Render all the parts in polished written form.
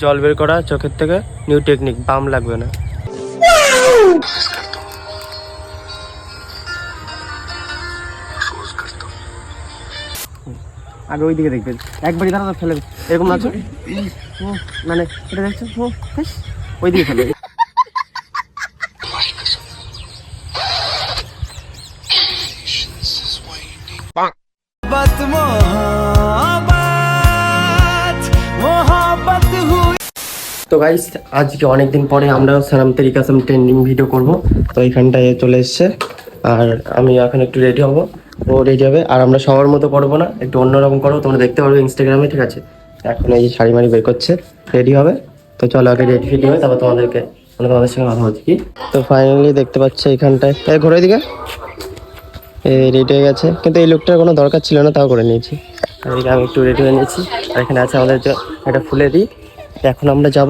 জল বের করা চোখের থেকে, নিউ টেকনিক, বাম লাগবে না। আগে ওই দিকে দেখবেন, একবারই দাঁড়া ফেলে এরকম আছে মানে এটা দেখছো ওই দিকে ফেলে। তো গাইস আজকে অনেকদিন পরে আমরা সালাম তেরি কাসম ট্রেন্ডিং ভিডিও করব। তো এইখানটায় চলে এসছে আর আমি এখন একটু রেডি হব, ও রেডি হবে। আর আমরা সবার মতো করবো না, একটু অন্যরকম করবো, তোমরা দেখতে পারবে ইনস্টাগ্রামে, ঠিক আছে? এখন এই যে শাড়ি মাড়ি বের করছে, রেডি হবে। তো চলো আগে রেডি ফিডি হয়, তারপর তোমাদের সঙ্গে কথা হচ্ছে কি। তো ফাইনালি দেখতে পাচ্ছি এইখানটায় ঘুরে দিকে রেডি হয়ে গেছে, কিন্তু এই লুকটার কোনো দরকার ছিল না, তাও করে নিয়েছি। আর এদিকে আমি একটু রেডি হয়ে নিয়েছি। আর এখানে আছে আমাদের একটা ফুলে দিই। এখন আমরা যাব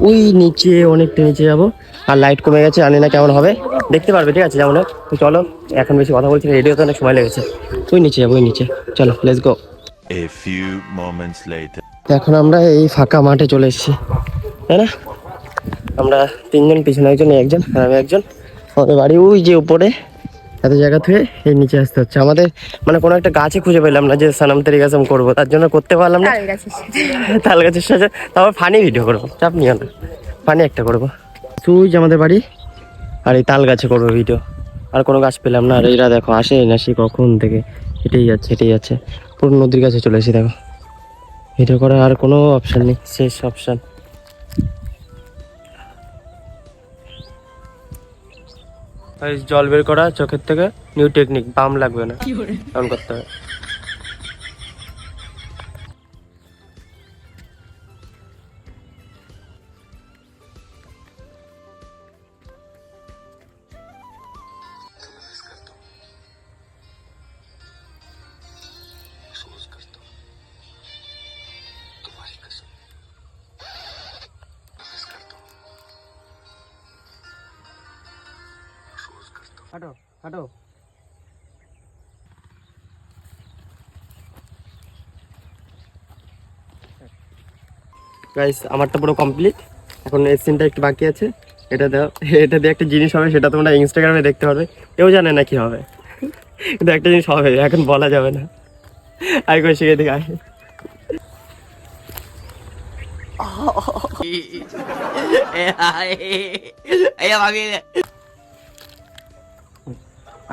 ওই নিচে, অনেকটা নিচে যাব। আর লাইট কমে গেছে, জানি না কেমন হবে, দেখতে পারবে, ঠিক আছে? যেমন তো চলো, এখন বেশি কথা বলছি, রেডি হতে অনেক সময় লেগেছে। ওই নিচে যাবো, ওই নিচে, চলো let's go. A few moments later. এখন আমরা এই ফাঁকা মাঠে চলে এসেছি, তাই না? আমরা তিনজন, পিছনে একজন, একজন আর আমি একজন। আমাদের বাড়ি ওই যে উপরে, এত জায়গা থেকে এই নিচে আসতে হচ্ছে আমাদের। মানে কোনো একটা গাছে খুঁজে পেলাম না যে সালাম তেরি কাসম করবো, তার জন্য করতে পারলাম না। তাল গাছের সাথে তারপর ফানি ভিডিও করবো, চাপ নিও না, ফানি একটা করবো। তুই যে আমাদের বাড়ি, আর এই তাল গাছে করবো ভিডিও। আর কোনো গাছ পেলাম না। আর এরা দেখো আসে না, সে কখন থেকে হেঁটেই যাচ্ছে, হেঁটেই যাচ্ছে। পুরো নদীর কাছে চলে এসেছি, দেখো ভিডিও করার আর কোনো অপশান নেই, শেষ অপশান। জল বের করা চোখের থেকে, নিউ টেকনিক, বাম লাগবে না, এমন করতে হবে। হাঁটো হাঁটো। গাইস আমারটা পুরো কমপ্লিট, এখন এই সিনটা একটু বাকি আছে। এটা দাও, এটা দিয়ে একটা জিনিস হবে, সেটা তোমরা ইনস্টাগ্রামে দেখতে পারবে। কেউ জানে না কি হবে, কিন্তু একটা জিনিস হবে, এখন বলা যাবে না। আই করে শিখে দিকে আয়।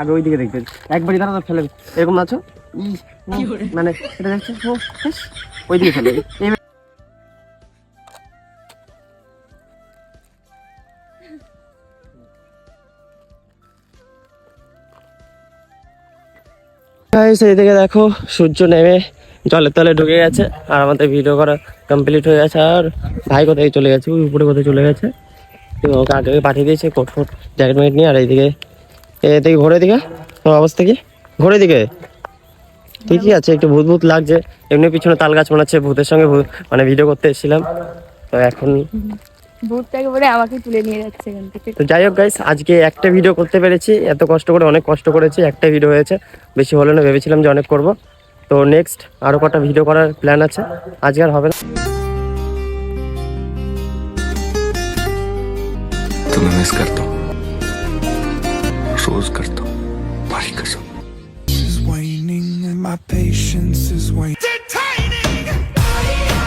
আগে ওই দিকে দেখবেন, একবারই দাঁড়া ফেলে এরকম আছো মানে এটা দেখছো ওই দিকে ফেলে। এইদিকে দেখো সূর্য নেমে জলের তলে ঢুকে গেছে, আর আমাদের ভিডিও করা কমপ্লিট হয়ে গেছে। আর ভাই কোথায় চলে গেছে, ওই উপরে কোথায় চলে গেছে, ওকে আগে পাঠিয়ে দিয়েছে কোট ফোট জ্যাকেট ম্যাকেট নিয়ে। আর এইদিকে এদিকে ঘোরে দিকে, তোমার অবস্থা কি? ঘোরে দিকে ঠিকই আছে, একটু ভূত ভূত লাগছে। এমনি পিছনে তাল গাছ মনে হচ্ছে, ভূতের সঙ্গে মানে ভিডিও করতে এসেছিলাম। তো এখন ভূতটাকে বলে আমাকে তুলে নিয়ে যাচ্ছে এখান থেকে। তো যাই হোক গাইস, আজকে একটা ভিডিও করতে পেরেছি, এত কষ্ট করে, অনেক কষ্ট করেছি, একটা ভিডিও হয়েছে, বেশি হলো না, ভেবেছিলাম যে অনেক করব। তো নেক্সট আরো কটা ভিডিও করার প্ল্যান আছে, আজকে আর হবে না। तुम्हें मिस करता हूँ, रोज करता हूँ, भारी कसम। Is waning and my patience is waning.